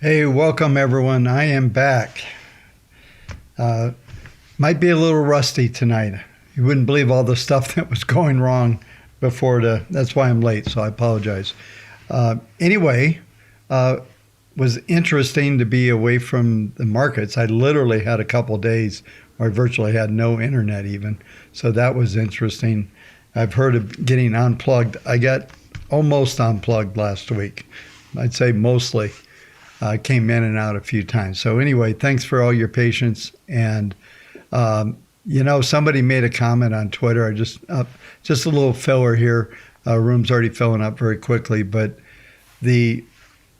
Hey, welcome everyone. I am back. Might be a little rusty tonight. You wouldn't believe all the stuff that was going wrong before that's why I'm late, so I apologize. Anyway, was interesting to be away from the markets. I literally had a couple of days where I virtually had no internet even, so that was interesting. I've heard of getting unplugged. I got almost unplugged last week. I'd say mostly. Came in and out a few times. So anyway, thanks for all your patience. And, somebody made a comment on Twitter. I just a little filler here. Room's already filling up very quickly. But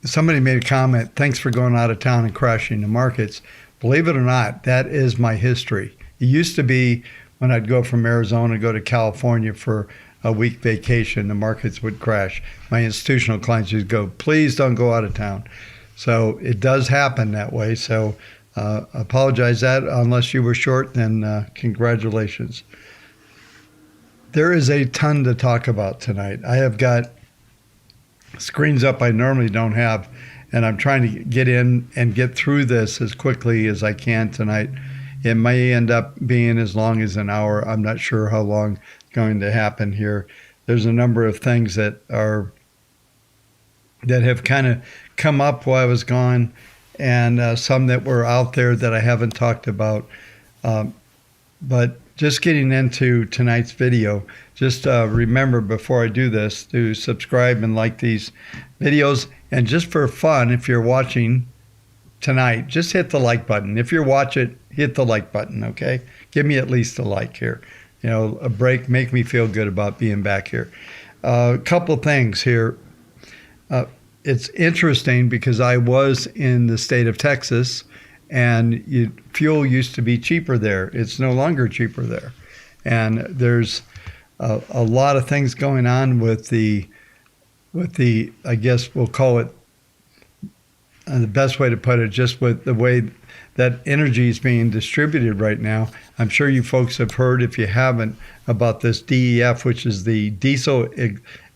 somebody made a comment, thanks for going out of town and crashing the markets. Believe it or not, that is my history. It used to be when I'd go from Arizona, go to California for a week vacation, the markets would crash. My institutional clients would go, please don't go out of town. So it does happen that way. So apologize that. Unless you were short, then congratulations. There is a ton to talk about tonight. I have got screens up I normally don't have, and I'm trying to get in and get through this as quickly as I can tonight. It may end up being as long as an hour. I'm not sure how long it's going to happen here. There's a number of things that have kind of come up while I was gone, and some that were out there that I haven't talked about. But just getting into tonight's video, just remember before I do this to subscribe and like these videos. And just for fun, if you're watching tonight, just hit the like button. If you're watching, hit the like button, okay? Give me at least a like here. A break, make me feel good about being back here. A couple of things here. It's interesting because I was in the state of Texas, and fuel used to be cheaper there. It's no longer cheaper there. And there's a lot of things going on with the, I guess we'll call it, the best way to put it, just with the way that energy is being distributed right now. I'm sure you folks have heard, if you haven't, about this DEF, which is the diesel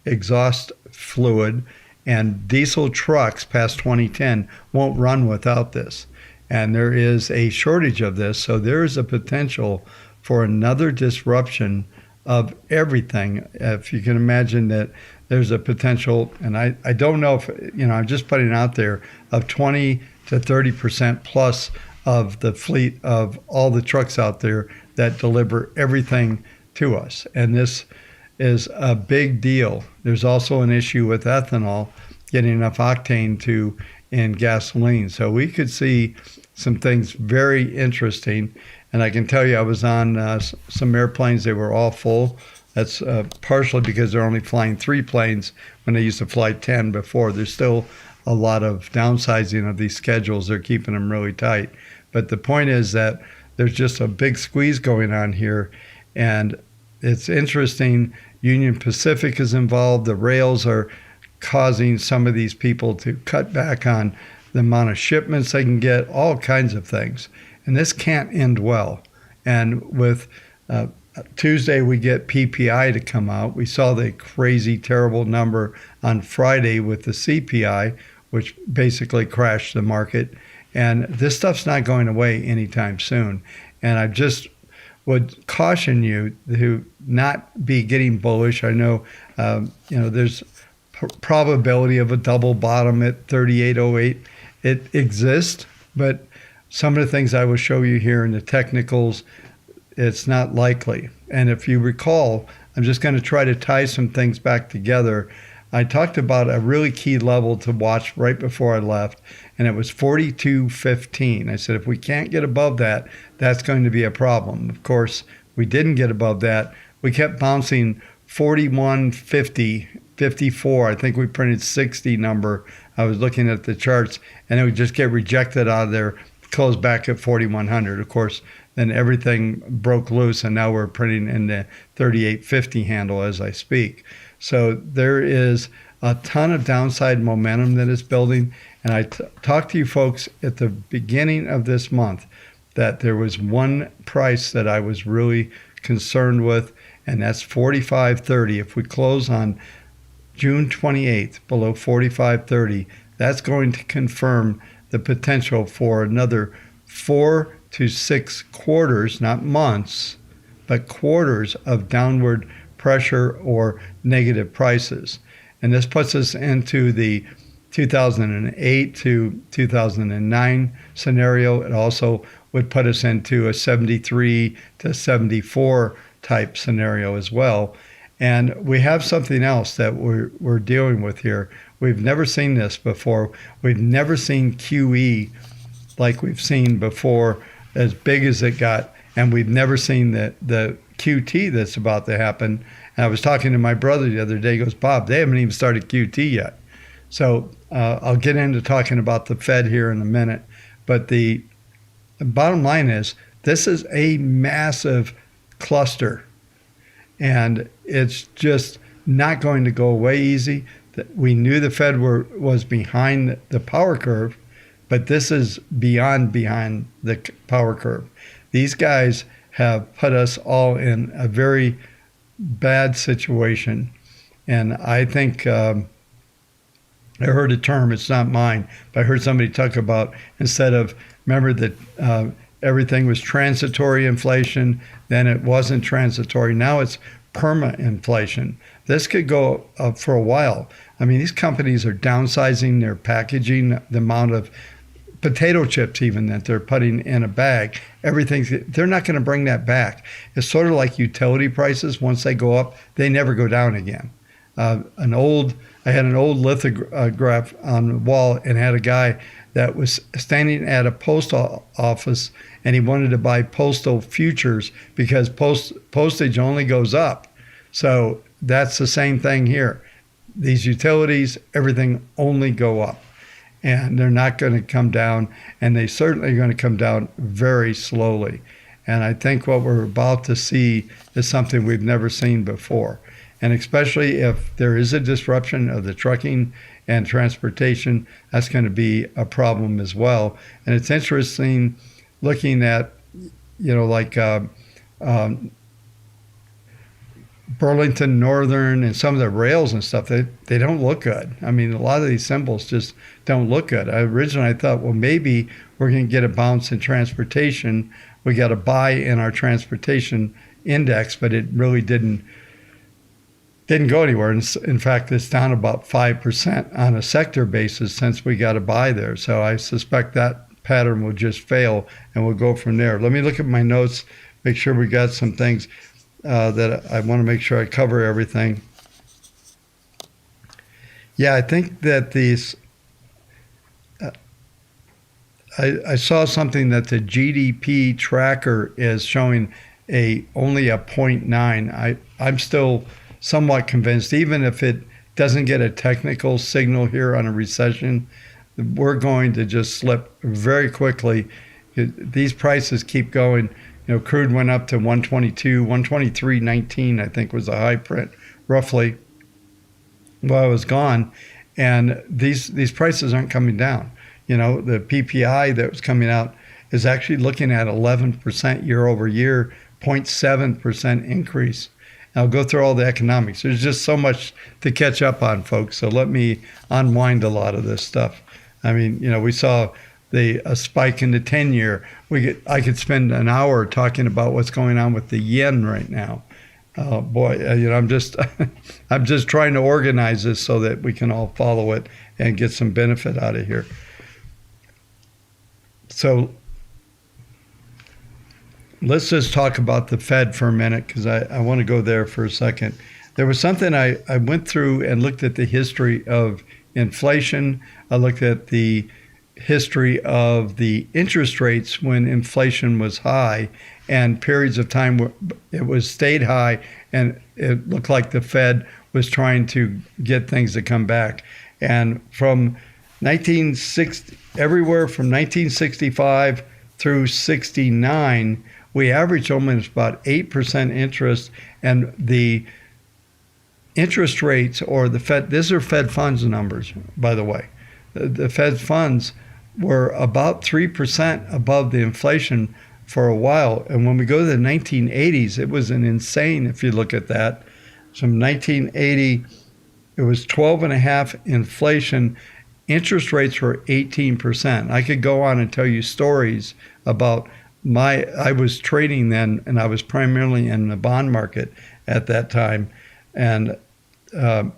exhaust fluid. And diesel trucks past 2010 won't run without this. And there is a shortage of this, so there is a potential for another disruption of everything. If you can imagine that there's a potential, and I don't know if, I'm just putting it out there, of 20 to 30% plus of the fleet of all the trucks out there that deliver everything to us. And this is a big deal. There's also an issue with ethanol, getting enough octane in gasoline. So we could see some things very interesting. And I can tell you, I was on some airplanes, they were all full. That's partially because they're only flying 3 planes when they used to fly 10 before. There's still a lot of downsizing of these schedules. They're keeping them really tight. But the point is that there's just a big squeeze going on here. And it's interesting. Union Pacific is involved. The rails are causing some of these people to cut back on the amount of shipments they can get, all kinds of things. And this can't end well. And with Tuesday, we get PPI to come out. We saw the crazy, terrible number on Friday with the CPI, which basically crashed the market. And this stuff's not going away anytime soon. And I just would caution you to not be getting bullish. I know, there's probability of a double bottom at 38.08. It exists, but some of the things I will show you here in the technicals, it's not likely. And if you recall, I'm just going to try to tie some things back together. I talked about a really key level to watch right before I left, and it was 42.15. I said, if we can't get above that, that's going to be a problem. Of course, we didn't get above that. We kept bouncing 41.50, 54. I think we printed 60 number. I was looking at the charts, and it would just get rejected out of there, close back at 4,100. Of course, then everything broke loose, and now we're printing in the 38.50 handle as I speak. So there is a ton of downside momentum that is building. And I talked to you folks at the beginning of this month that there was one price that I was really concerned with, and that's 45.30. If we close on June 28th below 45.30, that's going to confirm the potential for another 4 to 6 quarters, not months, but quarters of downward pressure or negative prices. And this puts us into the 2008 to 2009 scenario. It also would put us into a 73 to 74 type scenario as well. And we have something else that we're dealing with here. We've never seen this before. We've never seen QE like we've seen before, as big as it got, and we've never seen the QT that's about to happen. And I was talking to my brother the other day. He goes, Bob, they haven't even started QT yet. So I'll get into talking about the Fed here in a minute. But the bottom line is, this is a massive cluster, and it's just not going to go away easy. We knew the Fed was behind the power curve, but this is behind the power curve. These guys have put us all in a very bad situation. And I think I heard a term, it's not mine, but I heard somebody talk about, instead of, remember that everything was transitory inflation, then it wasn't transitory. Now it's perma-inflation. This could go up for a while. I mean, these companies are downsizing their packaging, the amount of potato chips even that they're putting in a bag. They're not going to bring that back. It's sort of like utility prices. Once they go up, they never go down again. I had an old lithograph on the wall and had a guy that was standing at a post office, and he wanted to buy postal futures because postage only goes up. So that's the same thing here. These utilities, everything only go up, and they're not going to come down, and they certainly are going to come down very slowly. And I think what we're about to see is something we've never seen before. And especially if there is a disruption of the trucking and transportation, that's going to be a problem as well. And it's interesting looking at, Burlington Northern and some of the rails and stuff, they don't look good. I mean, a lot of these symbols just don't look good. Originally I thought, well, maybe we're going to get a bounce in transportation. We got a buy in our transportation index, but it really didn't go anywhere. In fact, it's down about 5% on a sector basis since we got a buy there. So I suspect that pattern will just fail, and we'll go from there. Let me look at my notes, make sure we got some things that I want to make sure I cover everything. Yeah, I think that these, I saw something that the GDP tracker is showing only a 0.9. I'm still somewhat convinced, even if it doesn't get a technical signal here on a recession, we're going to just slip very quickly. These prices keep going. You know, crude went up to 122, 123.19, I think was the high print, roughly, while I was gone. And these prices aren't coming down. You know, the PPI that was coming out is actually looking at 11% year over year, 0.7% increase. I'll go through all the economics. There's just so much to catch up on, folks. So let me unwind a lot of this stuff. I mean, you know, we saw a spike in the 10-year. I could spend an hour talking about what's going on with the yen right now. Boy, you know, I'm just trying to organize this so that we can all follow it and get some benefit out of here. So let's just talk about the Fed for a minute, because I want to go there for a second. There was something I went through and looked at the history of inflation. I looked at the history of the interest rates when inflation was high, and periods of time where it was stayed high, and it looked like the Fed was trying to get things to come back. And from 1960, everywhere from 1965 through 69, we averaged almost about 8% interest, and the interest rates, or the Fed, these are Fed funds numbers, by the way. The Fed funds were about 3% above the inflation for a while. And when we go to the 1980s, it was an insane, if you look at that. From 1980, it was 12.5 inflation. Interest rates were 18%. I could go on and tell you stories about I was trading then, and I was primarily in the bond market at that time. And, so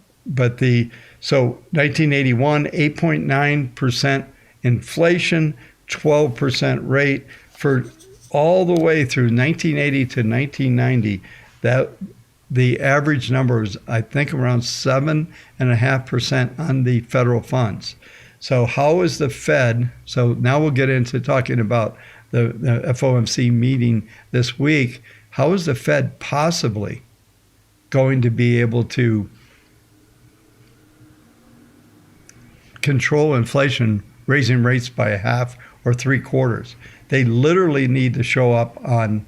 1981, 8.9% inflation, 12% rate for all the way through 1980 to 1990. That the average number was, I think, around 7.5% on the federal funds. So how is the Fed? So now we'll get into talking about the FOMC meeting this week. How is the Fed possibly going to be able to control inflation, raising rates by a half or 3/4? They literally need to show up on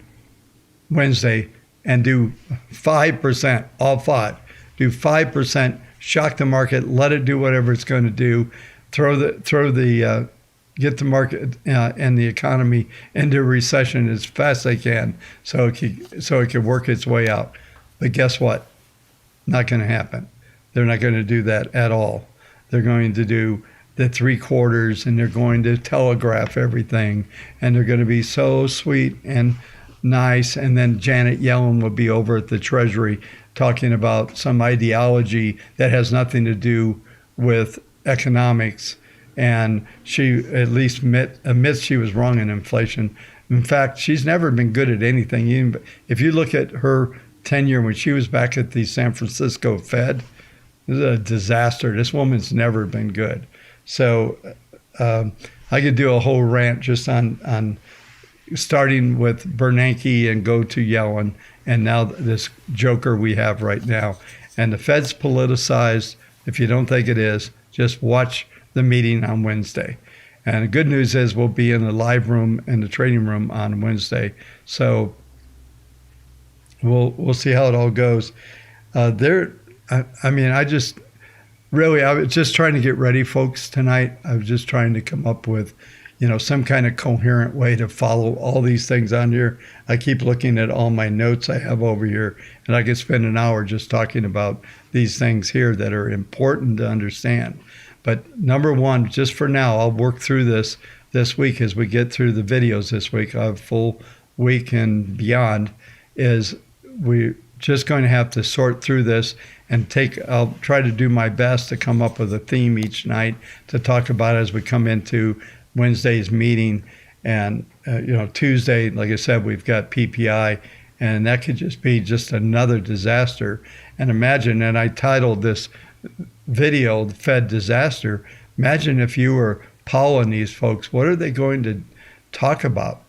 Wednesday and do 5%, all five. Do 5%, shock the market, let it do whatever it's going to do, get the market and the economy into recession as fast as they can, so it can work its way out. But guess what? Not going to happen. They're not going to do that at all. They're going to do the 3/4, and they're going to telegraph everything, and they're going to be so sweet and nice. And then Janet Yellen will be over at the Treasury talking about some ideology that has nothing to do with economics. And she at least admits she was wrong in inflation. In fact, she's never been good at anything. Even if you look at her tenure when she was back at the San Francisco Fed, it was a disaster. This woman's never been good. So I could do a whole rant just on starting with Bernanke and go to Yellen, and now this joker we have right now. And the Fed's politicized. If you don't think it is, just watch the meeting on Wednesday. And the good news is we'll be in the live room and the trading room on Wednesday. So we'll see how it all goes. I was just trying to get ready, folks, tonight. I was just trying to come up with, some kind of coherent way to follow all these things on here. I keep looking at all my notes I have over here, and I could spend an hour just talking about these things here that are important to understand. But number one, just for now, I'll work through this week as we get through the videos this week. I have a full week and beyond, is we're just going to have to sort through this and I'll try to do my best to come up with a theme each night to talk about as we come into Wednesday's meeting. And, Tuesday, like I said, we've got PPI, and that could just be just another disaster. And imagine, and I titled this video, The Fed Disaster. Imagine if you were Powell and these folks, what are they going to talk about?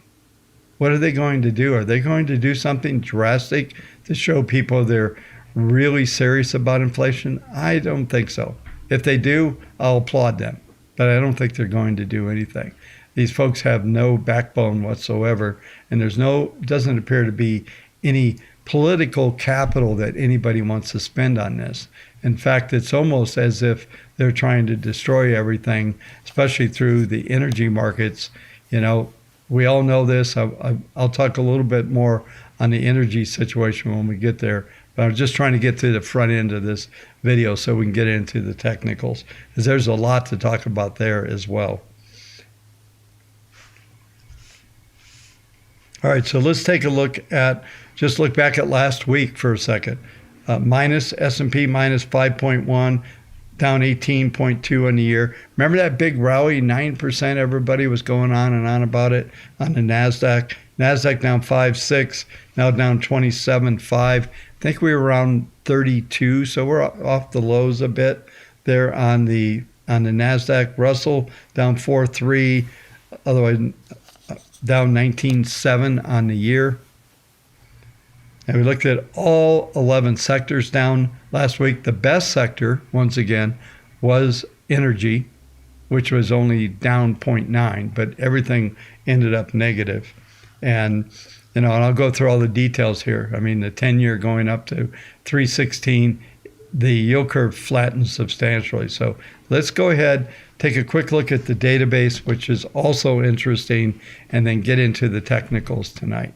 What are they going to do? Are they going to do something drastic to show people they're really serious about inflation? I don't think so. If they do, I'll applaud them, but I don't think they're going to do anything. These folks have no backbone whatsoever, and doesn't appear to be any political capital that anybody wants to spend on this. In fact, it's almost as if they're trying to destroy everything, especially through the energy markets. We all know this. I'll talk a little bit more on the energy situation when we get there, but I'm just trying to get to the front end of this video so we can get into the technicals, because there's a lot to talk about there as well. All right, so let's take a look back at last week for a second. Minus S&P minus 5.1, down 18.2 on the year. Remember that big rally, 9%? Everybody was going on and on about it on the Nasdaq. Nasdaq down 5.6, now down 27.5. I think we were around 32, so we're off the lows a bit there on the Nasdaq. Russell down 4.3, otherwise down 19.7 on the year. And we looked at all 11 sectors down last week. The best sector, once again, was energy, which was only down 0.9, but everything ended up negative. And, and I'll go through all the details here. I mean, the 10-year going up to 316, the yield curve flattened substantially. So let's go ahead, take a quick look at the database, which is also interesting, and then get into the technicals tonight.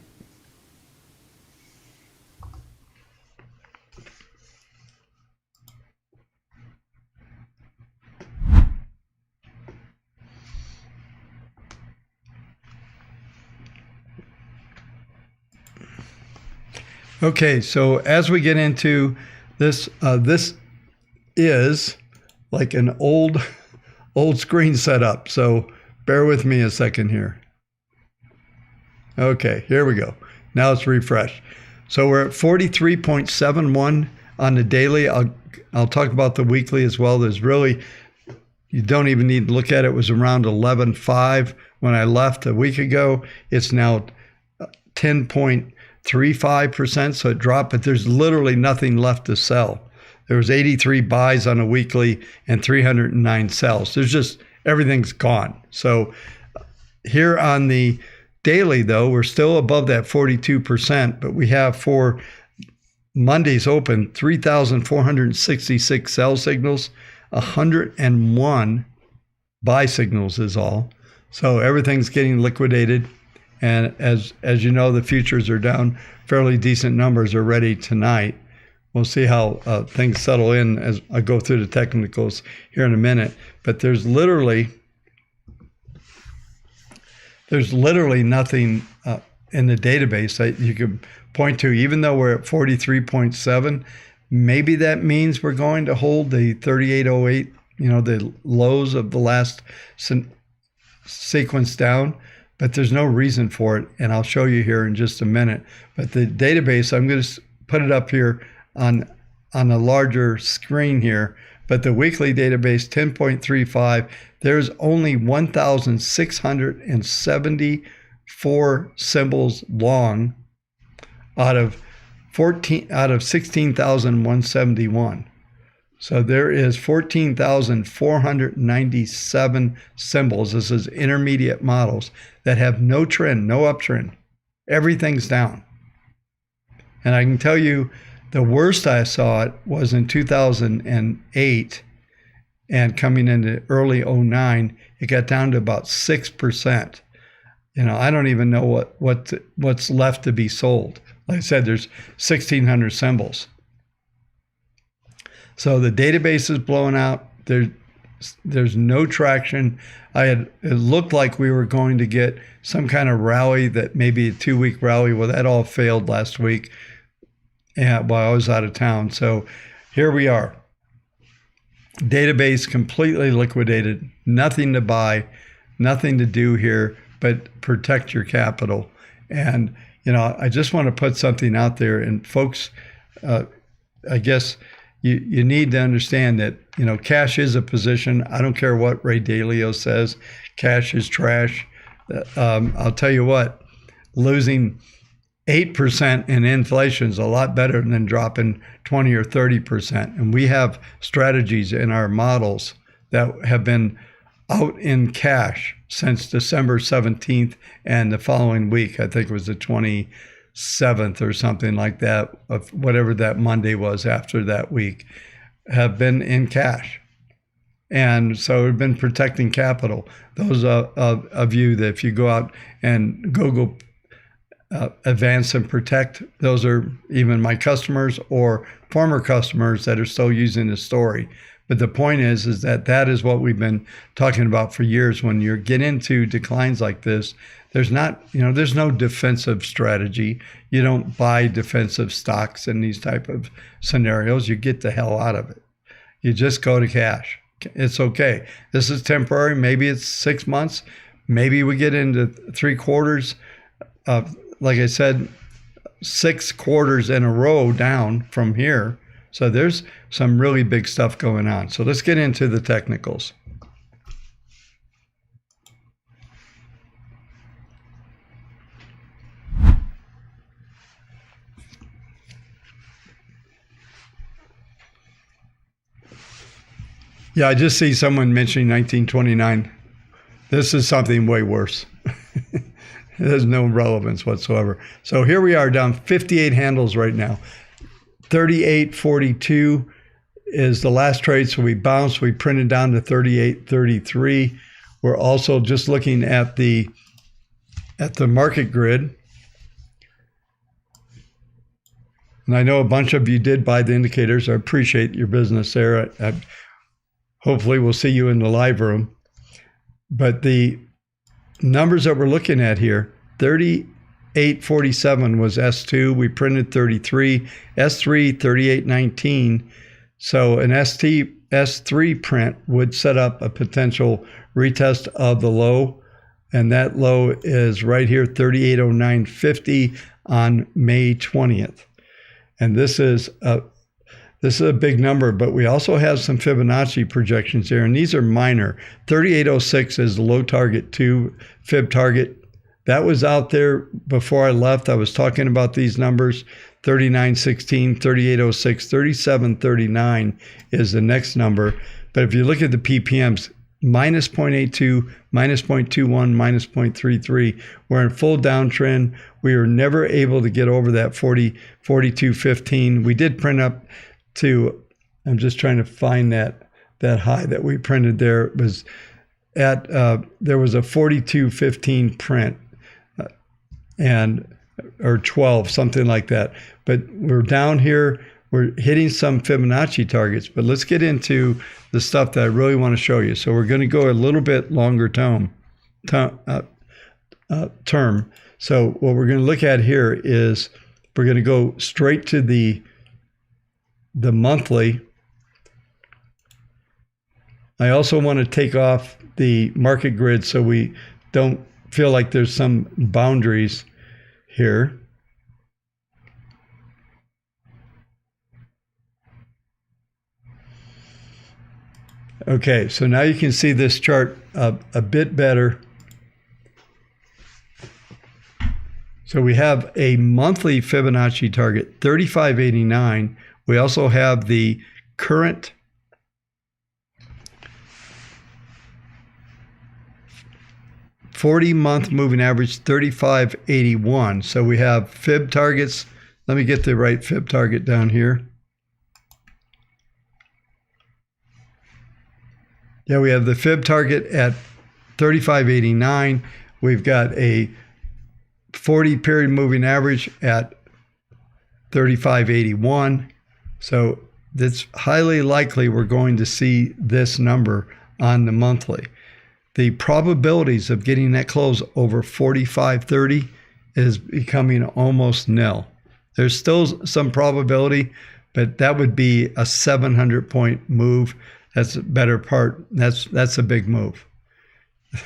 Okay, so as we get into this, this is like an old screen setup. So bear with me a second here. Okay, here we go. Now it's refreshed. So we're at 43.71 on the daily. I'll talk about the weekly as well. There's really, you don't even need to look at it. It was around 11.5 when I left a week ago. It's now 10.35%, so it dropped, but there's literally nothing left to sell. There was 83 buys on a weekly and 309 sells. There's just, everything's gone. So here on the daily, though, we're still above that 42%, but we have for Monday's open 3,466 sell signals, 101 buy signals is all. So everything's getting liquidated. And as you know, the futures are down fairly decent numbers already tonight. We'll see how things settle in as I go through the technicals here in a minute. But there's literally nothing in the database that you could point to, even though we're at 43.7. Maybe that means we're going to hold the 3808, the lows of the last sequence down. But there's no reason for it, and I'll show you here in just a minute. But the database, I'm going to put it up here on a larger screen here. But the weekly database, 10.35, there's only 1,674 symbols long out of 16,171. So there is 14,497 symbols. This is intermediate models that have no trend, no uptrend. Everything's down. And I can tell you the worst I saw it was in 2008. and coming into early '09, it got down to about 6%. I don't even know what's left to be sold. Like I said, there's 1,600 symbols. So the database is blowing out. There's no traction. It looked like we were going to get some kind of rally, that maybe a 2-week rally. Well, that all failed last week while I was out of town. So here we are. Database completely liquidated. Nothing to buy, nothing to do here but protect your capital. And, I just want to put something out there. And folks, I guess you need to understand that, cash is a position. I don't care what Ray Dalio says. Cash is trash. I'll tell you what, losing 8% in inflation is a lot better than dropping 20 or 30%. And we have strategies in our models that have been out in cash since December 17th and the following week. I think it was the 27th or something like that, of whatever that Monday was after that week, have been in cash. And so we've been protecting capital. Those of you that if you go out and Google Advance and Protect, those are even my customers or former customers that are still using the story. But the point is that is what we've been talking about for years. When you get into declines like this, there's no defensive strategy. You don't buy defensive stocks in these type of scenarios. You get the hell out of it. You just go to cash. It's okay. This is temporary. Maybe it's 6 months. Maybe we get into 3 quarters. Like I said, 6 quarters in a row down from here. So there's some really big stuff going on. So let's get into the technicals. Yeah, I just see someone mentioning 1929. This is something way worse. It has no relevance whatsoever. So here we are down 58 handles right now. 38.42 is the last trade. So we bounced, we printed down to 38.33. We're also just looking at the market grid. And I know a bunch of you did buy the indicators. I appreciate your business there. Hopefully we'll see you in the live room. But the numbers that we're looking at here, 38.47 was S2. We printed 33. S3, 38.19. So an S3 print would set up a potential retest of the low. And that low is right here, 38.0950 on May 20th. And this is a big number, but we also have some Fibonacci projections here, and these are minor. 38.06 is the low target 2 fib target. That was out there before I left. I was talking about these numbers. 39.16, 38.06, 37.39 is the next number. But if you look at the PPMs, minus 0.82, minus 0.21, minus 0.33. We're in full downtrend. We were never able to get over that 42.15. We did print up to, I'm just trying to find that high that we printed there. It was at, there was a 42.15 print or 12, something like that. But we're down here. We're hitting some Fibonacci targets, but let's get into the stuff that I really want to show you. So we're going to go a little bit longer term. So what we're going to look at here is we're going to go straight to the monthly. I also want to take off the market grid so we don't feel like there's some boundaries here. Okay, so now you can see this chart a bit better. So we have a monthly Fibonacci target, 35.89. We also have the current '40-month moving average, 35.81. So we have fib targets. Let me get the right fib target down here. Yeah, we have the fib target at 35.89. We've got a 40 period moving average at 35.81. So it's highly likely we're going to see this number on the monthly. The probabilities of getting that close over 45.30 is becoming almost nil. There's still some probability, but that would be a 700-point move. That's a better part. That's a big move.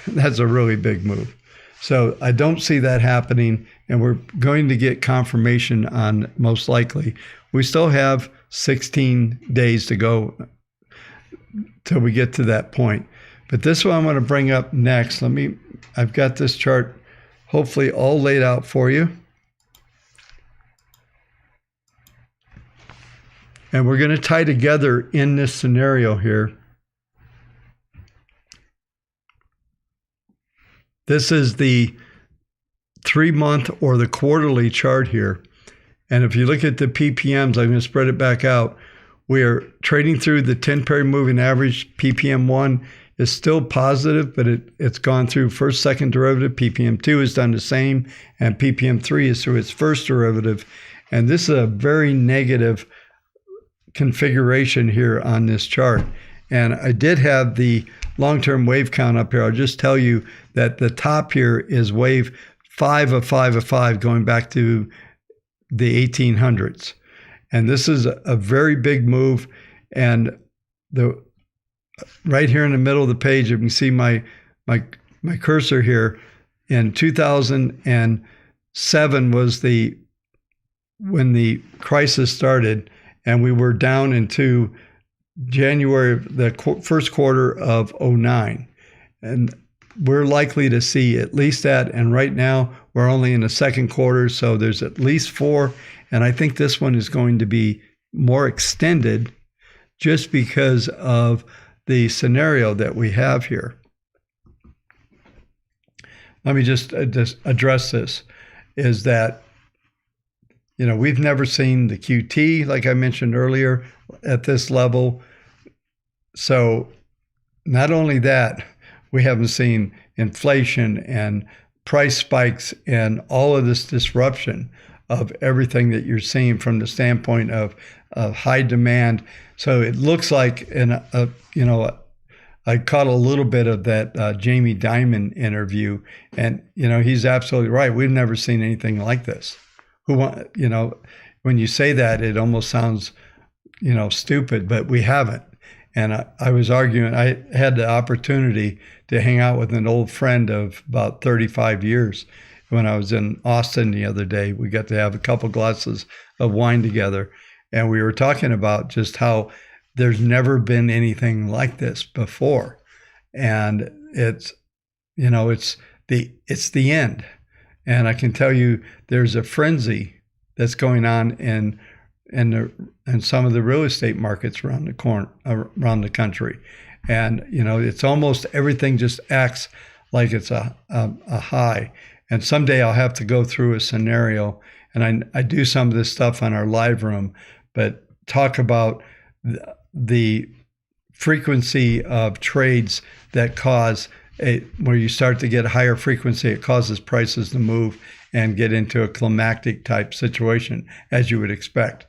That's a really big move. So I don't see that happening, and we're going to get confirmation on most likely. We still have 16 days to go till we get to that point. But this one I'm going to bring up next. I've got this chart hopefully all laid out for you. And we're going to tie together in this scenario here. This is the 3-month or the quarterly chart here. And if you look at the PPMs, I'm going to spread it back out. We are trading through the 10-period moving average. PPM 1 is still positive, but it's gone through first, second derivative. PPM 2 has done the same, and PPM 3 is through its first derivative. And this is a very negative configuration here on this chart. And I did have the long-term wave count up here. I'll just tell you that the top here is wave 5 of 5 of 5 going back to the 1800s. And this is a very big move. And right here in the middle of the page, you can see my cursor here. In 2007 was when the crisis started, and we were down into January, the first quarter of 09. And we're likely to see at least that. And right now, we're only in the second quarter, so there's at least 4. And I think this one is going to be more extended just because of the scenario that we have here. Let me just address this, is that, we've never seen the QT, like I mentioned earlier, at this level. So not only that, we haven't seen inflation and price spikes and all of this disruption of everything that you're seeing from the standpoint of high demand. So it looks like, I caught a little bit of that Jamie Dimon interview, and he's absolutely right. We've never seen anything like this. When you say that, it almost sounds, stupid, but we haven't. And I was arguing, I had the opportunity to hang out with an old friend of about 35 years when I was in Austin the other day. We got to have a couple glasses of wine together, and we were talking about just how there's never been anything like this before. And it's the end. And I can tell you there's a frenzy that's going on in some of the real estate markets around the country. And, it's almost everything just acts like it's a high. And someday I'll have to go through a scenario, and I do some of this stuff on our live room, but talk about the frequency of trades that cause where you start to get higher frequency, it causes prices to move and get into a climactic type situation, as you would expect.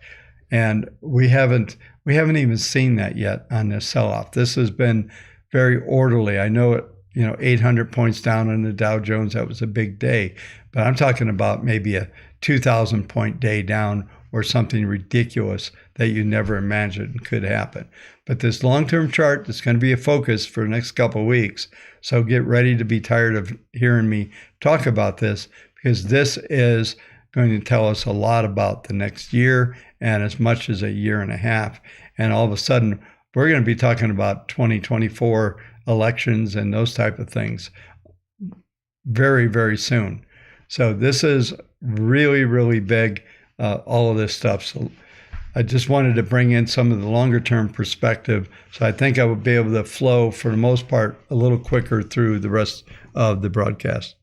And we haven't even seen that yet on this sell-off. This has been very orderly. I know it, 800 points down on the Dow Jones, that was a big day, but I'm talking about maybe a 2,000 point day down or something ridiculous that you never imagined could happen. But this long-term chart is going to be a focus for the next couple of weeks. So get ready to be tired of hearing me talk about this, because this is going to tell us a lot about the next year and as much as a year and a half. And all of a sudden, we're going to be talking about 2024 elections and those type of things very, very soon. So this is really, really big, all of this stuff. So I just wanted to bring in some of the longer term perspective. So I think I would be able to flow, for the most part, a little quicker through the rest of the broadcast.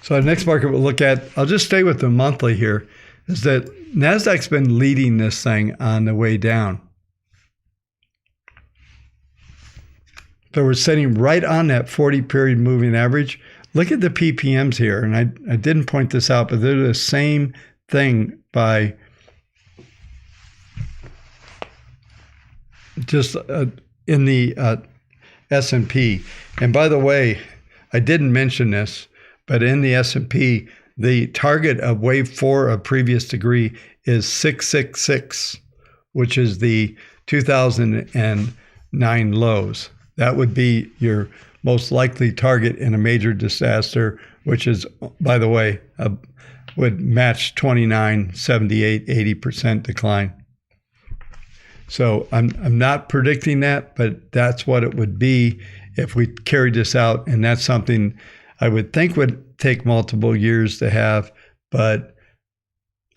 So the next market we'll look at, I'll just stay with the monthly here, is that Nasdaq's been leading this thing on the way down. So we're sitting right on that 40-period moving average. Look at the PPMs here, and I didn't point this out, but they're the same thing by just in the S&P. And by the way, I didn't mention this, but in the S&P, the target of wave 4 of previous degree is 666, which is the 2009 lows. That would be your most likely target in a major disaster, which is, by the way, would match 29, 78, 80% decline. So I'm not predicting that, but that's what it would be if we carried this out. And that's something I would think would take multiple years to have. But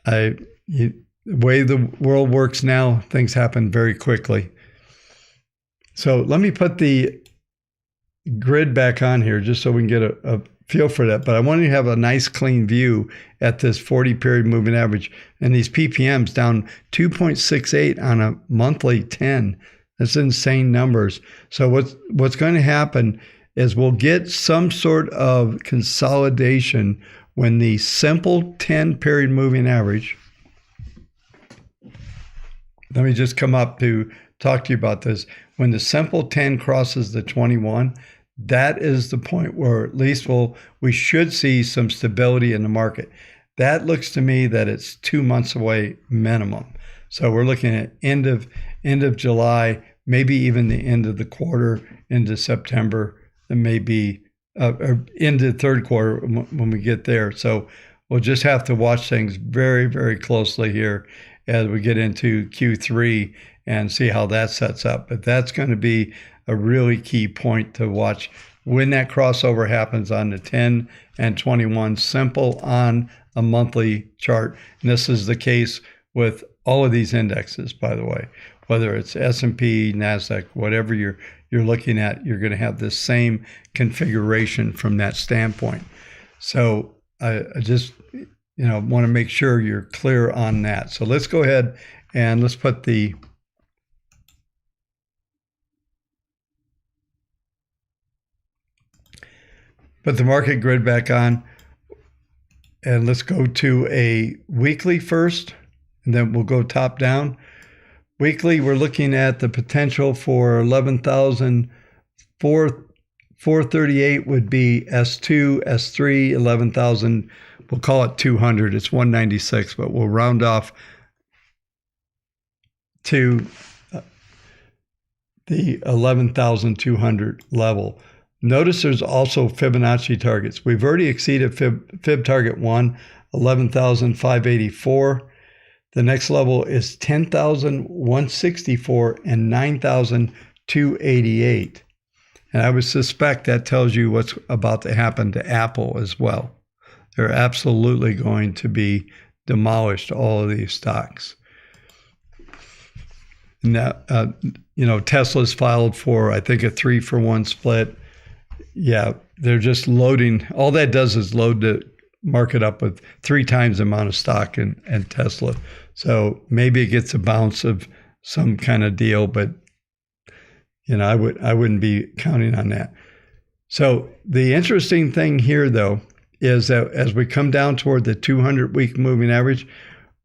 the way the world works now, things happen very quickly. So let me put the grid back on here just so we can get a feel for that. But I want you to have a nice clean view at this 40-period moving average. And these PPMs down 2.68 on a monthly 10. That's insane numbers. So what's going to happen is we'll get some sort of consolidation when the simple 10-period moving average. Let me just come up to talk to you about this. When the simple 10 crosses the 21, that is the point where at least we should see some stability in the market. That looks to me that it's 2 months away minimum. So we're looking at end of July, maybe even the end of the quarter into September, and maybe or into the third quarter when we get there. So we'll just have to watch things very, very closely here as we get into Q3 and see how that sets up. But that's going to be a really key point to watch when that crossover happens on the 10 and 21 simple on a monthly chart. And this is the case with all of these indexes, by the way, whether it's S&P, Nasdaq, whatever you're looking at, you're going to have the same configuration from that standpoint. So I just want to make sure you're clear on that. So let's go ahead and let's put the market grid back on, and let's go to a weekly first, and then we'll go top down. Weekly, we're looking at the potential for 11,438 would be S2, S3, 11,000, we'll call it 200. It's 196, but we'll round off to the 11,200 level. Notice there's also Fibonacci targets. We've already exceeded Fib target 1, 11,584. The next level is 10,164 and 9,288. And I would suspect that tells you what's about to happen to Apple as well. They're absolutely going to be demolished, all of these stocks. Now, Tesla's filed for, I think, a 3-for-1 split. Yeah, they're just loading. All that does is load the market up with 3 times the amount of stock in Tesla. So maybe it gets a bounce of some kind of deal, but I wouldn't be counting on that. So the interesting thing here, though, is that as we come down toward the 200-week moving average,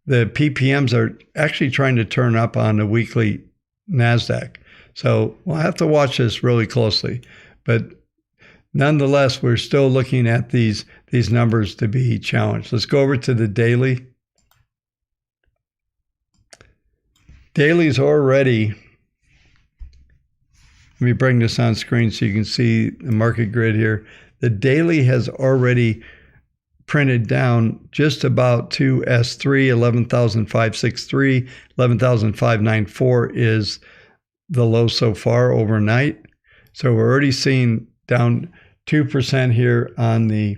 the PPMs are actually trying to turn up on the weekly Nasdaq. So we'll have to watch this really closely. But nonetheless, we're still looking at these numbers to be challenged. Let's go over to the daily. Daily's already, let me bring this on screen so you can see the market grid here. The daily has already printed down just about to S3, 11,563, 11,594 is the low so far overnight. So we're already seeing down 2% here on the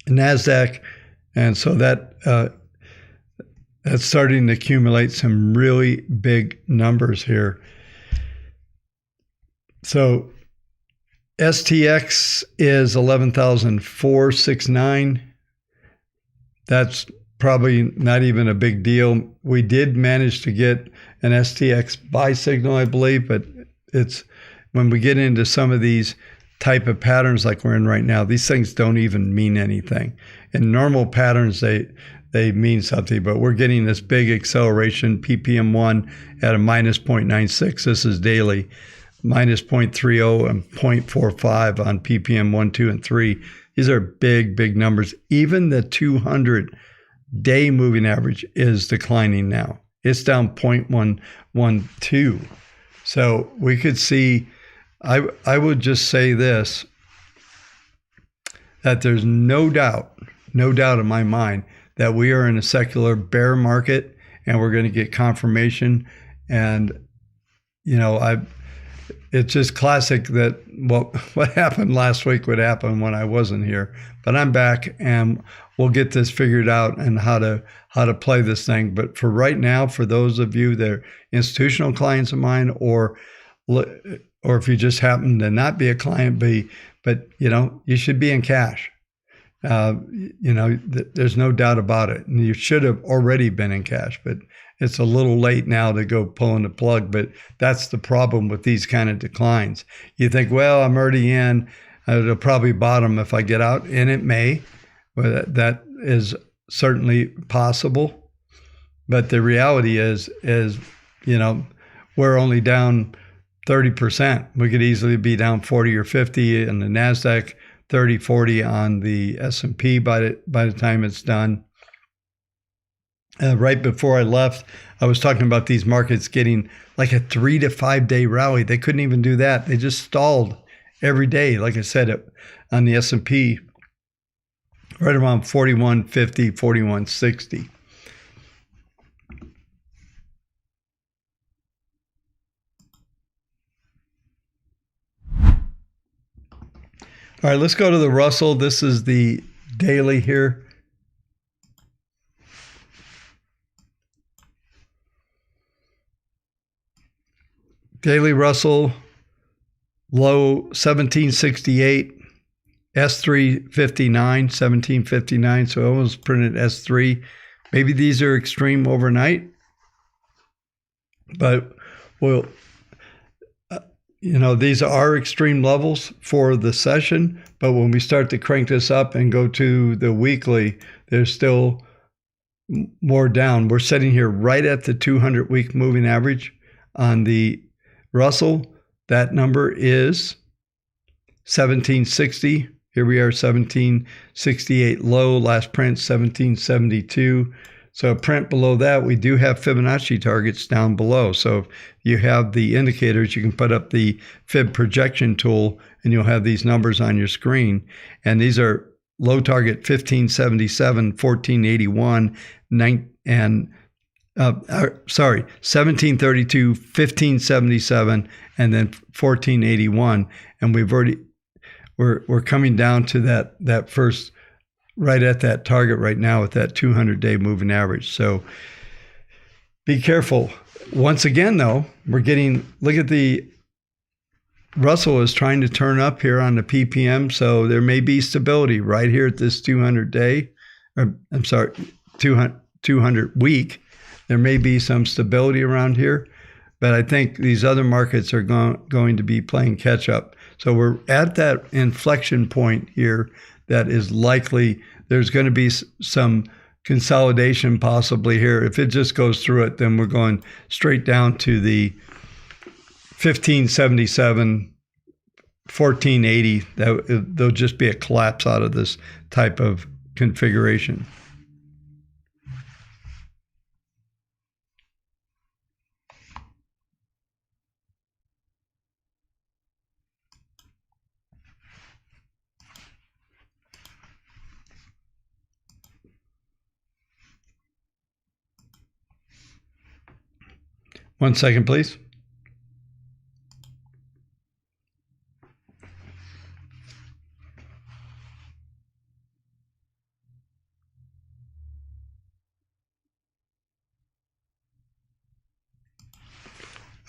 Nasdaq, and so that's starting to accumulate some really big numbers here. So STX is 11,469. That's probably not even a big deal. We did manage to get an STX buy signal, I believe, but it's when we get into some of these type of patterns like we're in right now, these things don't even mean anything. In normal patterns, they mean something, but we're getting this big acceleration, ppm1 at a minus 0.96. This is daily, minus 0.30 and 0.45 on ppm 1, 2, and 3. These are big numbers. Even the 200-day moving average is declining now. It's down 0.112. So we could see, I would just say this, that there's no doubt in my mind that we are in a secular bear market and we're going to get confirmation. And, it's just classic that what happened last week would happen when I wasn't here. But I'm back and we'll get this figured out and how to play this thing. But for right now, for those of you that are institutional clients of mine, or if you just happen to not be a client, but you should be in cash. There's no doubt about it. And you should have already been in cash, but it's a little late now to go pulling the plug. But that's the problem with these kind of declines. You think, well, I'm already in. It'll probably bottom if I get out, and it may. Well, that is certainly possible. But the reality is we're only down 30%. We could easily be down 40 or 50 in the Nasdaq, 30, 40 on the S&P by the time it's done. Right before I left, I was talking about these markets getting like a 3 to 5 day rally. They couldn't even do that. They just stalled every day. Like I said, on the S&P, right around 4150, 4160. All right, let's go to the Russell. This is the daily here. Daily Russell, low 1768, S3 59, 1759. So I almost printed S3. Maybe these are extreme overnight, but these are extreme levels for the session. But when we start to crank this up and go to the weekly, there's still more down. We're sitting here right at the 200-week moving average on the Russell. That number is 1760. Here we are, 1768 low. Last print, 1772. So a print below that, we do have Fibonacci targets down below. So if you have the indicators, you can put up the Fib projection tool and you'll have these numbers on your screen. And these are low target 1577, 1481, 1732, 1577, and then 1481. And we're coming down to that first, right at that target right now with that 200-day moving average. So be careful. Once again, though, look at the Russell is trying to turn up here on the PPM. So there may be stability right here at this 200-day, or I'm sorry, 200 week. There may be some stability around here, but I think these other markets are going to be playing catch up. So we're at that inflection point here that is likely. There's going to be some consolidation possibly here. If it just goes through it, then we're going straight down to the 1577, 1480. There'll just be a collapse out of this type of configuration. One second, please.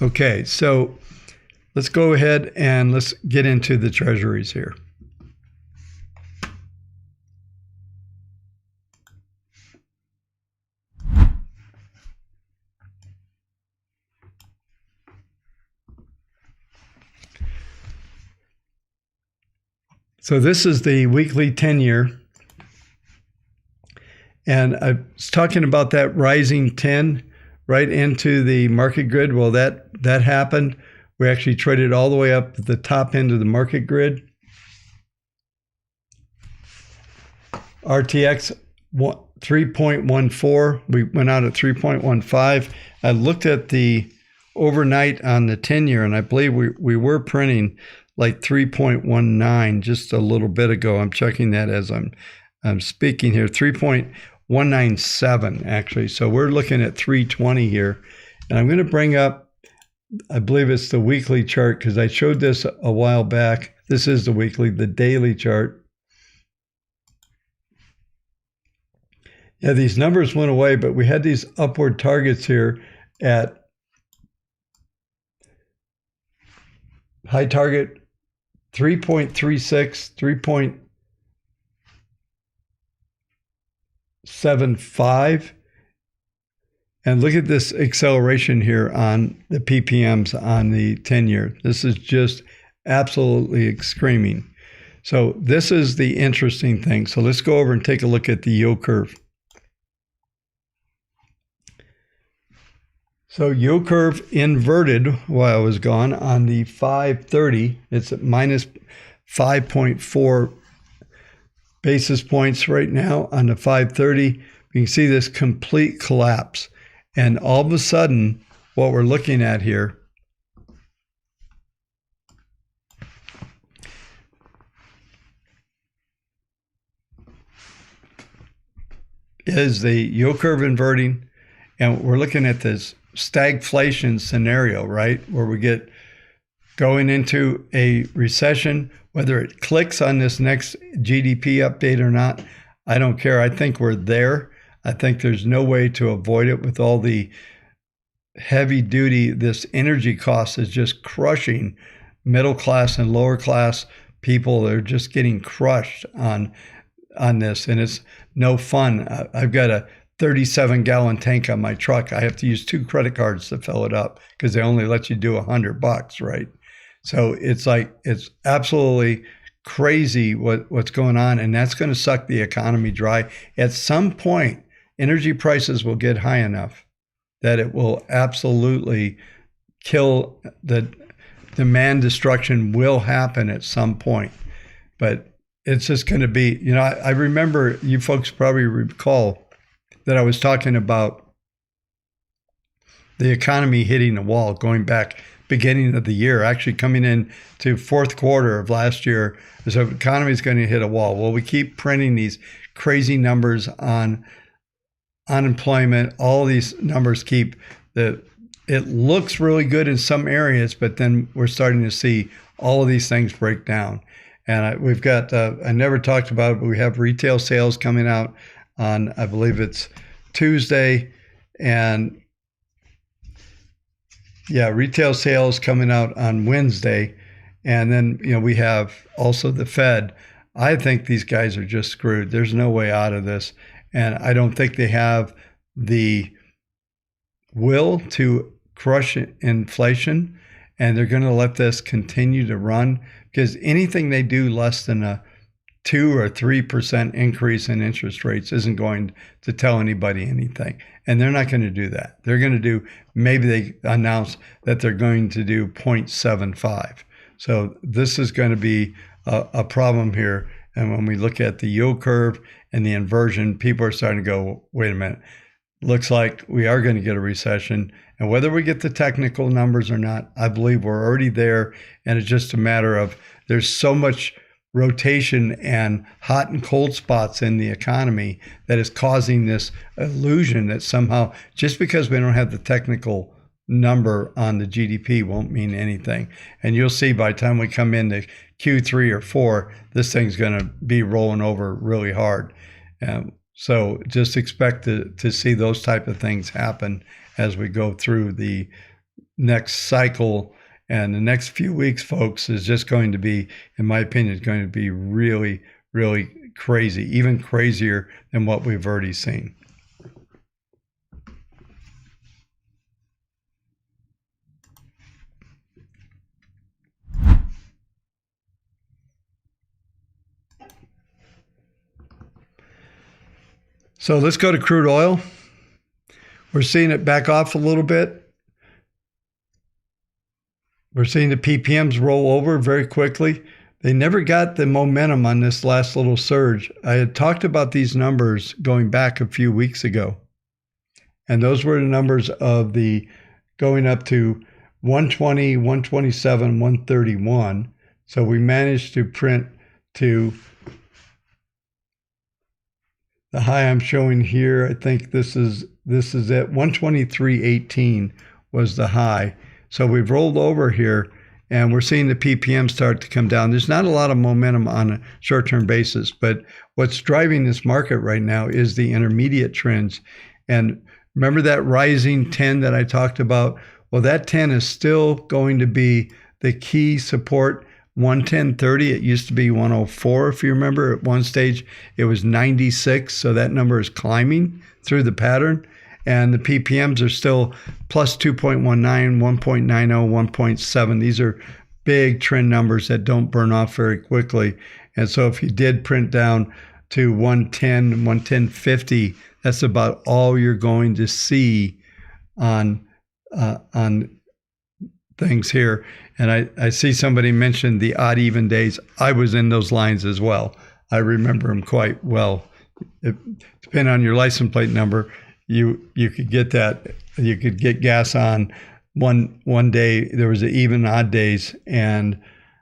Okay, so let's go ahead and let's get into the treasuries here. So this is the weekly 10-year. And I was talking about that rising 10 right into the market grid. Well, that happened. We actually traded all the way up to the top end of the market grid. RTX 3.14. We went out at 3.15. I looked at the overnight on the 10-year, and I believe we were printing like 3.19 just a little bit ago. I'm checking that as I'm speaking here. 3.197 actually. So we're looking at 320 here. And I'm going to bring up, I believe it's the weekly chart, because I showed this a while back. This is the weekly, the daily chart. Yeah, these numbers went away, but we had these upward targets here at high target 3.36, 3.75. And look at this acceleration here on the PPMs on the 10-year. This is just absolutely screaming. So this is the interesting thing. So let's go over and take a look at the yield curve. So yield curve inverted while I was gone on the 530. It's at minus 5.4 basis points right now on the 530. You can see this complete collapse. And all of a sudden, what we're looking at here is the yield curve inverting. And we're looking at this stagflation scenario, right? Where we get going into a recession, whether it clicks on this next GDP update or not, I don't care. I think we're there. I think there's no way to avoid it with all the heavy duty. This energy cost is just crushing middle class and lower class people. They're just getting crushed on this, and it's no fun. I've got a 37-gallon tank on my truck. I have to use 2 credit cards to fill it up because they only let you do $100, right? So it's like, it's absolutely crazy what's going on, and that's going to suck the economy dry. At some point, energy prices will get high enough that it will absolutely kill. The demand destruction will happen at some point, but it's just going to be, you know, I remember, you folks probably recall that I was talking about the economy hitting a wall going back beginning of the year, actually coming in to fourth quarter of last year. So the economy is going to hit a wall. Well, we keep printing these crazy numbers on unemployment. All these numbers keep it looks really good in some areas, but then we're starting to see all of these things break down. And we've got, I never talked about it, but we have retail sales coming out on, I believe it's Tuesday, and yeah, retail sales coming out on Wednesday. And then, you know, we have also the Fed. I think these guys are just screwed. There's no way out of this. And I don't think they have the will to crush inflation. And they're going to let this continue to run, because anything they do less than a 2 or 3% increase in interest rates isn't going to tell anybody anything. And they're not going to do that. They're going to do, maybe they announce that they're going to do 0.75. So this is going to be a problem here. And when we look at the yield curve and the inversion, people are starting to go, wait a minute, looks like we are going to get a recession. And whether we get the technical numbers or not, I believe we're already there. And it's just a matter of, there's so much rotation and hot and cold spots in the economy that is causing this illusion that somehow just because we don't have the technical number on the GDP won't mean anything. And you'll see by the time we come into Q3 or 4, this thing's going to be rolling over really hard. So just expect to see those type of things happen as we go through the next cycle. And the next few weeks, folks, is just going to be, in my opinion, is going to be really, really crazy, even crazier than what we've already seen. So let's go to crude oil. We're seeing it back off a little bit. We're seeing the PPMs roll over very quickly. They never got the momentum on this last little surge. I had talked about these numbers going back a few weeks ago. And those were the numbers of the going up to 120, 127, 131. So we managed to print to the high I'm showing here. I think this is at 123.18 was the high. So we've rolled over here and we're seeing the PPM start to come down. There's not a lot of momentum on a short-term basis, but what's driving this market right now is the intermediate trends. And remember that rising 10 that I talked about? Well, that 10 is still going to be the key support. 110.30, it used to be 104, if you remember. At one stage, it was 96, so that number is climbing through the pattern. And the PPMs are still plus 2.19, 1.90, 1.7. These are big trend numbers that don't burn off very quickly. And so if you did print down to 110, 110.50, that's about all you're going to see on things here. And I see somebody mentioned the odd even days. I was in those lines as well. I remember them quite well. Depending on your license plate number, you could get that. You could get gas on one day. There was even odd days, and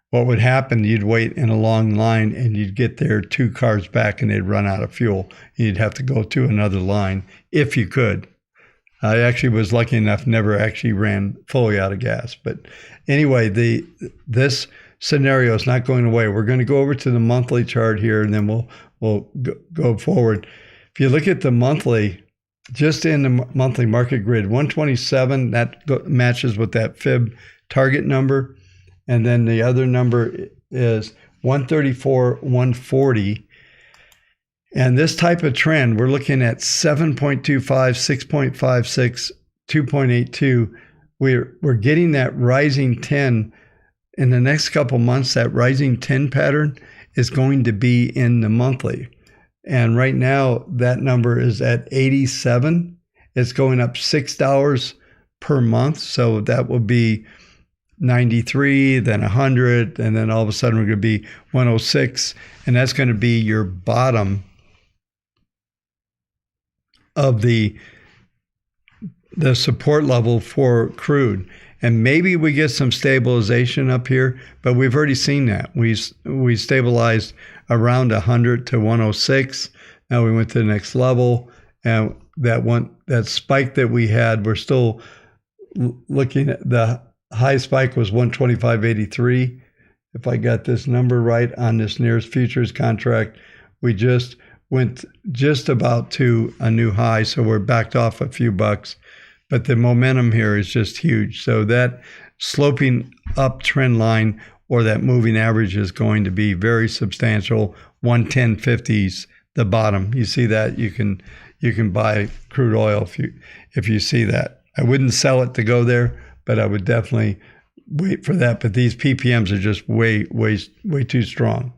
what would happen, you'd wait in a long line and you'd get there 2 cars back and they'd run out of fuel. You'd have to go to another line if you could. I actually was lucky enough, never actually ran fully out of gas. But anyway, this scenario is not going away. We're going to go over to the monthly chart here, and then we'll go forward. If you look at the monthly, just in the monthly market grid, 127, that matches with that fib target number. And then the other number is 134, 140. And this type of trend, we're looking at 7.25, 6.56, 2.82. We're getting that rising 10. In the next couple months, that rising 10 pattern is going to be in the monthly. And right now, that number is at 87. It's going up $6 per month. So that will be 93, then 100, and then all of a sudden we're going to be 106. And that's going to be your bottom of the support level for crude. And maybe we get some stabilization up here, but we've already seen that. We stabilized around 100 to 106. Now we went to the next level, and that spike that we had, we're still looking at the high spike was 125.83. If I got this number right on this nearest futures contract, we just went just about to a new high, so we're backed off a few bucks. But the momentum here is just huge. So that sloping up trend line or that moving average is going to be very substantial. 110.50s, the bottom. You see that? You can buy crude oil if you see that. I wouldn't sell it to go there, but I would definitely wait for that. But these PPMs are just way too strong.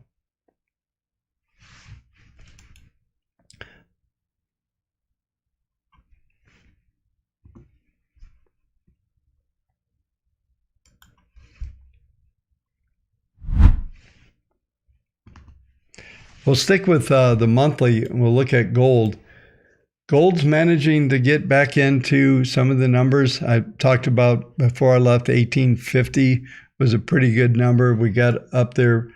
We'll stick with the monthly, and we'll look at gold. Gold's managing to get back into some of the numbers I talked about before I left. 1850 was a pretty good number. We got up there.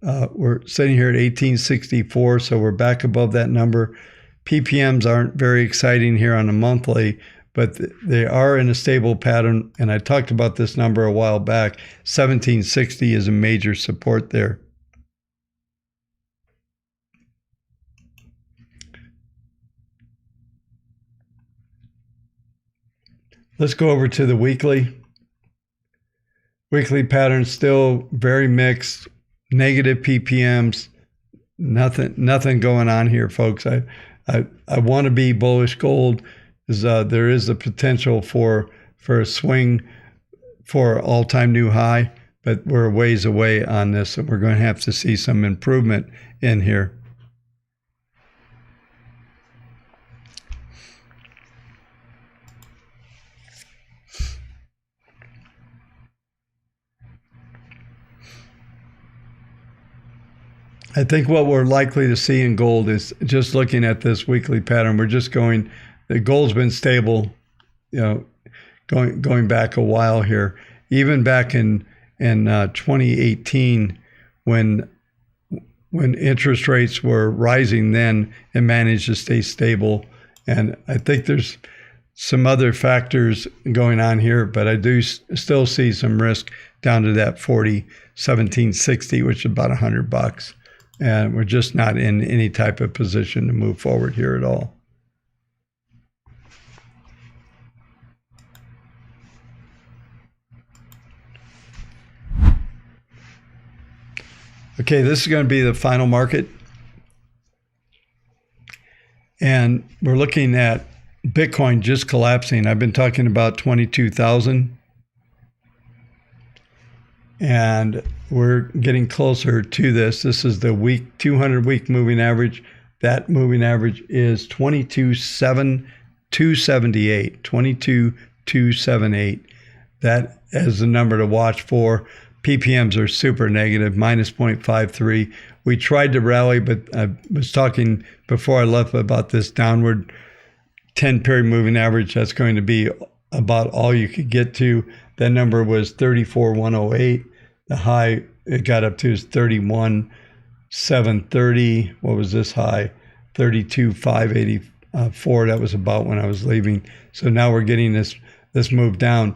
We're sitting here at 1864, so we're back above that number. PPMs aren't very exciting here on a monthly, but they are in a stable pattern. And I talked about this number a while back. 1760 is a major support there. Let's go over to the weekly. Weekly pattern still very mixed, negative PPMs, nothing going on here, folks. I want to be bullish gold. There is the potential for a swing for all-time new high, but we're a ways away on this, and we're going to have to see some improvement in here. I think what we're likely to see in gold is, just looking at this weekly pattern, the gold's been stable, going back a while here. Even back in 2018, when interest rates were rising, then it managed to stay stable. And I think there's some other factors going on here, but I do still see some risk down to that 1760, which is about $100. And we're just not in any type of position to move forward here at all. Okay, this is going to be the final market. And we're looking at Bitcoin just collapsing. I've been talking about 22,000. And we're getting closer to this. This is the 200-week moving average. That moving average is 22,278. 22,278. That is the number to watch for. PPMs are super negative, minus 0.53. We tried to rally, but I was talking before I left about this downward 10-period moving average. That's going to be about all you could get to. That number was 34,108. The high it got up to is 31,730. What was this high? 32,584. That was about when I was leaving. So now we're getting this move down.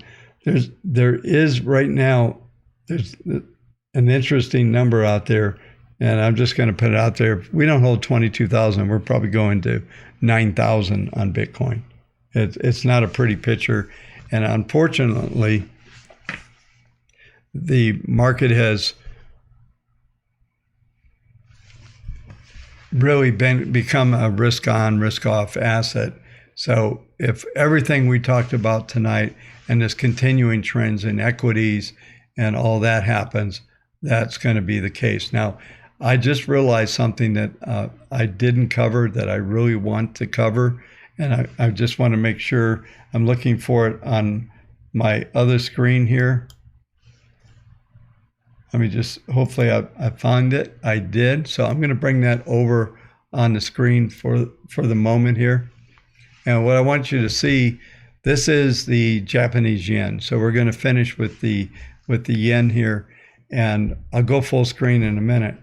There is right now, there's an interesting number out there, and I'm just going to put it out there. If we don't hold 22,000, we're probably going to 9,000 on Bitcoin. It's not a pretty picture, and unfortunately, the market has really become a risk on, risk off asset. So if everything we talked about tonight and this continuing trends in equities and all that happens, that's going to be the case. Now, I just realized something that I didn't cover that I really want to cover, and I just want to make sure I'm looking for it on my other screen here. Let me just, hopefully I found it. I did. So I'm going to bring that over on the screen for the moment here. And what I want you to see, this is the Japanese yen. So we're going to finish with the yen here, and I'll go full screen in a minute.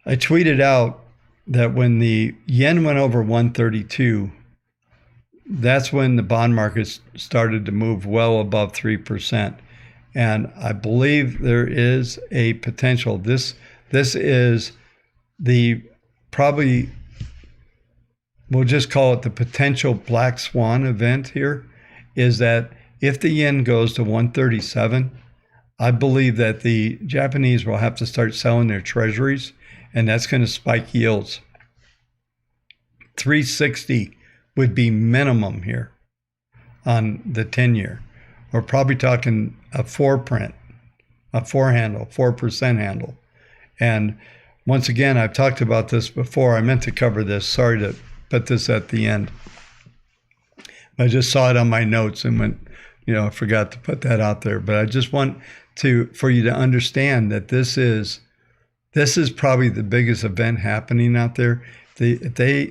I tweeted out that when the yen went over 132, that's when the bond markets started to move well above 3%. And I believe there is a potential. This is the probably, we'll just call it the potential black swan event here, is that if the yen goes to 137, I believe that the Japanese will have to start selling their treasuries, and that's going to spike yields. 360 would be minimum here on the 10-year. We're probably talking a 4% handle. And once again, I've talked about this before. I meant to cover this. Sorry to put this at the end. I just saw it on my notes and went, I forgot to put that out there. But I just want for you to understand that this is probably the biggest event happening out there. If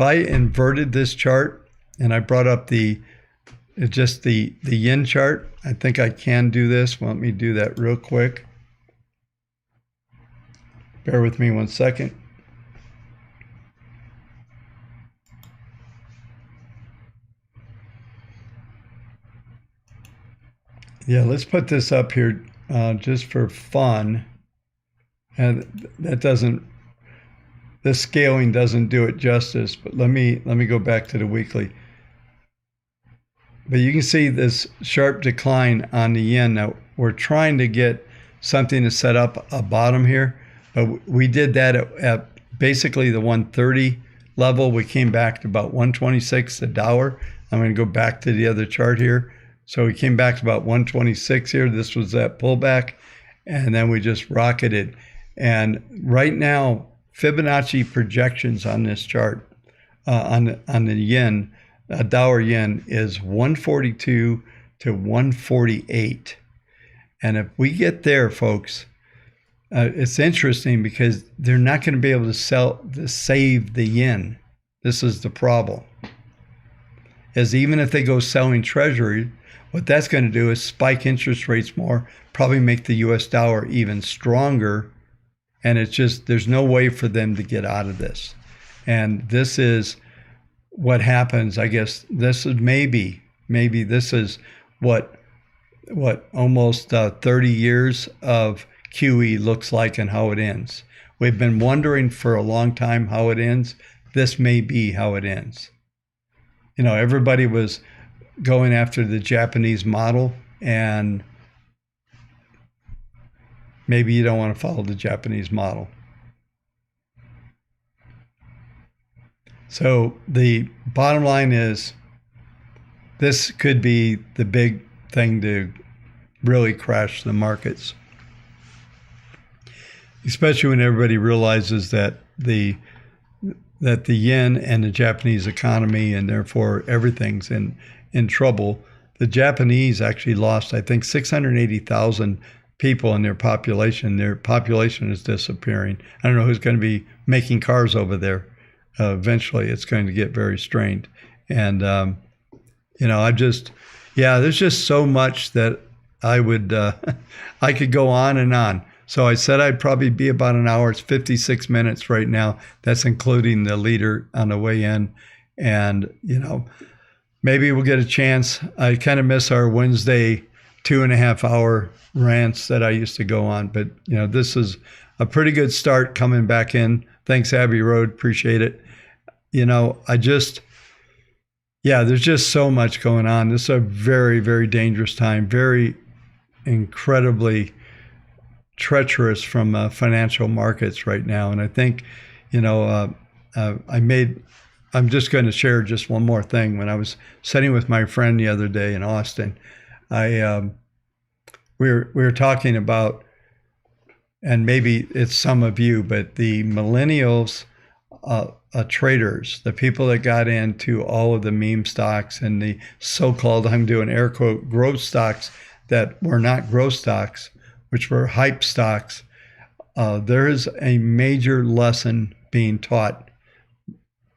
I inverted this chart and I brought up the yen chart, I think I can do this. Let me do that real quick. Bear with me 1 second. Yeah, let's put this up here just for fun. And this scaling doesn't do it justice, but let me go back to the weekly. but you can see this sharp decline on the yen. Now we're trying to get something to set up a bottom here, but we did that at basically the 130 level. We came back to about 126 a dollar. I'm going to go back to the other chart here. So we came back to about 126 here. This was that pullback, and then we just rocketed. And right now, Fibonacci projections on this chart on the yen, dollar yen, is 142 to 148. And if we get there, folks, it's interesting because they're not going to be able to save the yen. This is the problem. Is even if they go selling treasury, what that's going to do is spike interest rates more, probably make the US dollar even stronger. And it's just, there's no way for them to get out of this. And this is what happens. I guess this is maybe this is what almost 30 years of QE looks like and how it ends. We've been wondering for a long time how it ends. This may be how it ends. You know, everybody was going after the Japanese model, and maybe you don't want to follow the Japanese model. So the bottom line is this could be the big thing to really crash the markets, especially when everybody realizes that the yen and the Japanese economy, and therefore everything's in trouble. The Japanese actually lost, I think, 680,000 people in their population. Their population is disappearing. I don't know who's going to be making cars over there. Eventually, it's going to get very strained. And, you know, there's just so much that I could go on and on. So I said I'd probably be about an hour. It's 56 minutes right now. That's including the leader on the way in. And, you know, maybe we'll get a chance. I kind of miss our Wednesday 2.5 hour rants that I used to go on. But, you know, this is a pretty good start coming back in. Thanks, Abbey Road. Appreciate it. You know, there's just so much going on. This is a very, very dangerous time. Very incredibly treacherous from financial markets right now. And I think, you know, I'm just going to share just one more thing. When I was sitting with my friend the other day in Austin, we were talking about, and maybe it's some of you, but the millennials traders, the people that got into all of the meme stocks and the so-called, I'm doing air quote, growth stocks that were not growth stocks, which were hype stocks. There is a major lesson being taught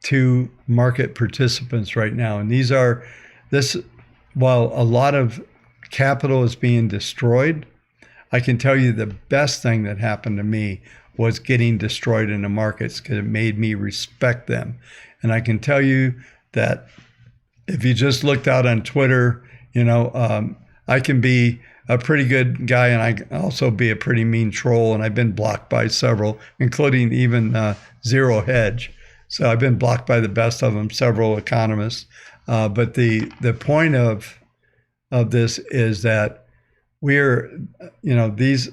to market participants right now. And while a lot of capital is being destroyed, I can tell you the best thing that happened to me was getting destroyed in the markets, because it made me respect them. And I can tell you that if you just looked out on Twitter, you know, I can be a pretty good guy, and I can also be a pretty mean troll, and I've been blocked by several, including even Zero Hedge. So I've been blocked by the best of them, several economists. But the point of this is that we're, you know, this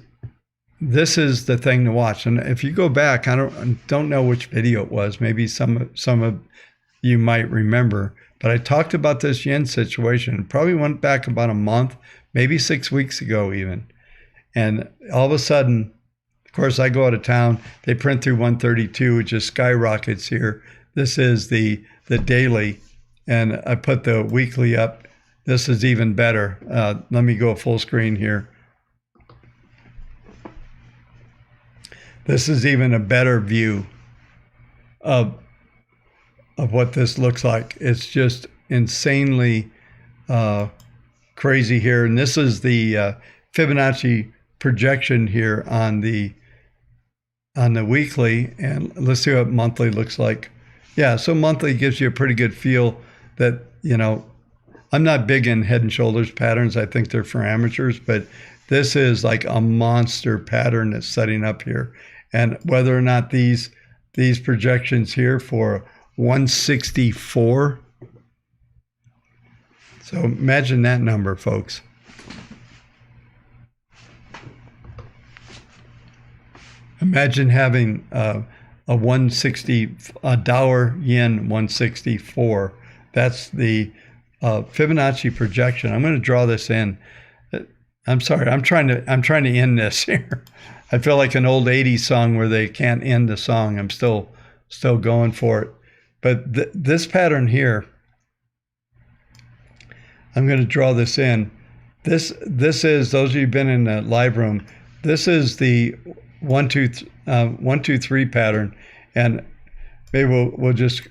is the thing to watch. And if you go back, I don't know which video it was. Maybe some of you might remember, but I talked about this yen situation. Probably went back about a month, maybe 6 weeks ago even. And all of a sudden, of course, I go out of town. They print through 132, which just skyrockets here. This is the daily, and I put the weekly up. This is even better. Let me go full screen here. This is even a better view of what this looks like. It's just insanely crazy here. And this is the Fibonacci projection here on the weekly. And let's see what monthly looks like. Yeah, so monthly gives you a pretty good feel that, you know, I'm not big in head and shoulders patterns. I think they're for amateurs, but this is like a monster pattern that's setting up here. And whether or not these projections here for 164, So imagine that number, folks. Imagine having a $1 yen 164. That's the Fibonacci projection. I'm going to draw this in. I'm sorry. I'm trying to end this here. I feel like an old 80s song where they can't end the song. I'm still going for it. But this pattern here, I'm going to draw this in. This is, those of you who've been in the live room, this is the 1, 2, 3 pattern. And maybe we'll just,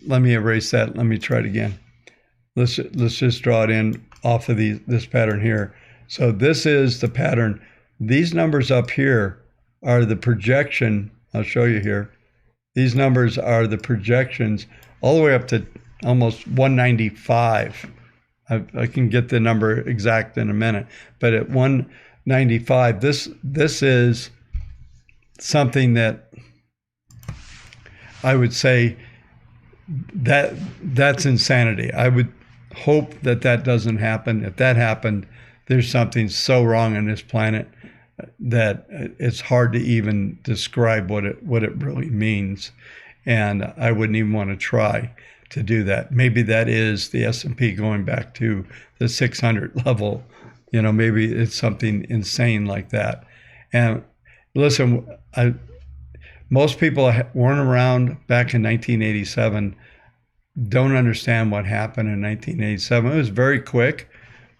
let me erase that. Let me try it again. Let's just draw it in off of this pattern here. So this is the pattern. These numbers up here are the projection. I'll show you here. These numbers are the projections all the way up to almost 195. I can get the number exact in a minute. But at 195, this is something that I would say that's insanity. I would hope that doesn't happen. If that happened, there's something so wrong on this planet that it's hard to even describe what it really means. And I wouldn't even want to try to do that. Maybe that is the S&P going back to the 600 level. You know, maybe it's something insane like that. And listen, most people weren't around back in 1987, don't understand what happened in 1987. It was very quick,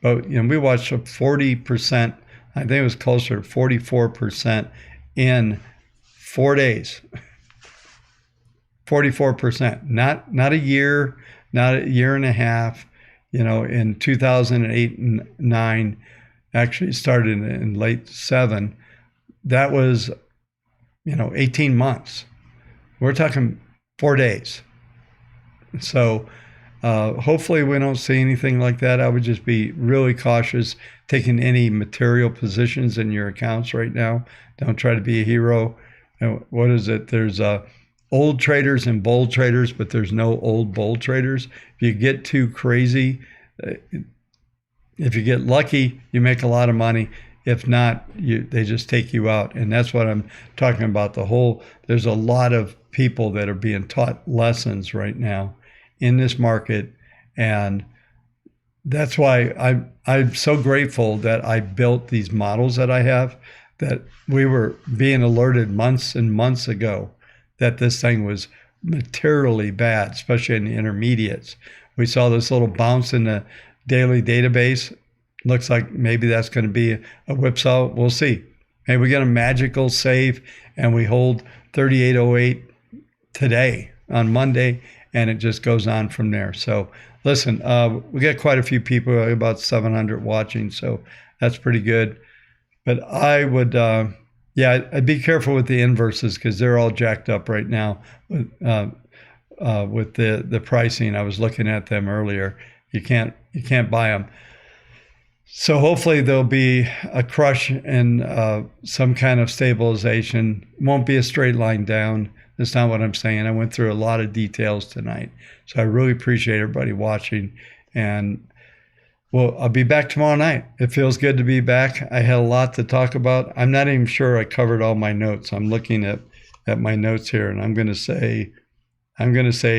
but we watched a 40%, I think it was closer to 44% in 4 days. 44%, not a year, not a year and a half. In 2008 and 9, actually started in late 7. That was, 18 months. We're talking 4 days. So hopefully we don't see anything like that. I would just be really cautious taking any material positions in your accounts right now. Don't try to be a hero. What is it? There's old traders and bull traders, but there's no old bull traders. If you get too crazy, if you get lucky, you make a lot of money. If not, they just take you out. And that's what I'm talking about. There's a lot of people that are being taught lessons right now in this market. And that's why I'm so grateful that I built these models that I have, that we were being alerted months and months ago that this thing was materially bad, especially in the intermediates. We saw this little bounce in the daily database. Looks like maybe that's going to be a whipsaw. We'll see. Maybe we get a magical save and we hold 3808 today on Monday, and it just goes on from there. So listen, we got quite a few people, about 700 watching, so that's pretty good. But I would, I'd be careful with the inverses because they're all jacked up right now with the pricing. I was looking at them earlier. You can't buy them. So hopefully there'll be a crush and some kind of stabilization. Won't be a straight line down. That's not what I'm saying. I went through a lot of details tonight. So I really appreciate everybody watching. And I'll be back tomorrow night. It feels good to be back. I had a lot to talk about. I'm not even sure I covered all my notes. I'm looking at my notes here, and I'm going to say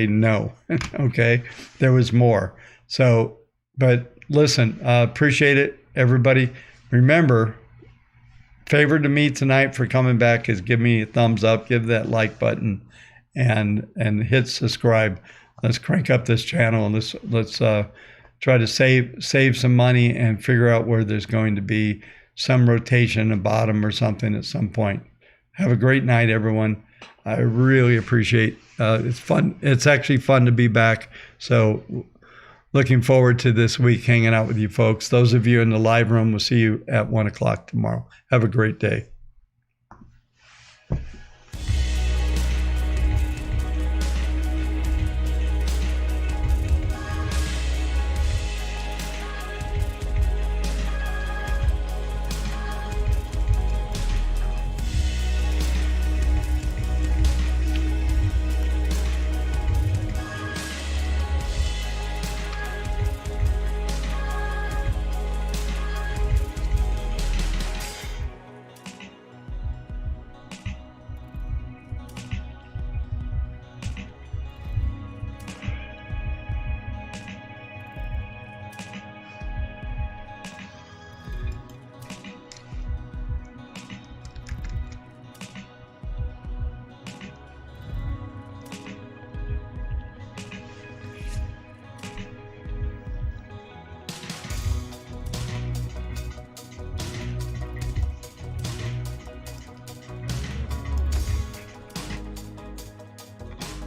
no. Okay, there was more. So, but listen, appreciate it, everybody. Remember, favor to me tonight for coming back is give me a thumbs up, give that like button, and hit subscribe. Let's crank up this channel, and let's try to save some money and figure out where there's going to be some rotation, a bottom or something at some point. Have a great night, everyone. I really appreciate it's fun. It's actually fun to be back. So looking forward to this week hanging out with you folks. Those of you in the live room, we'll see you at 1 o'clock tomorrow. Have a great day.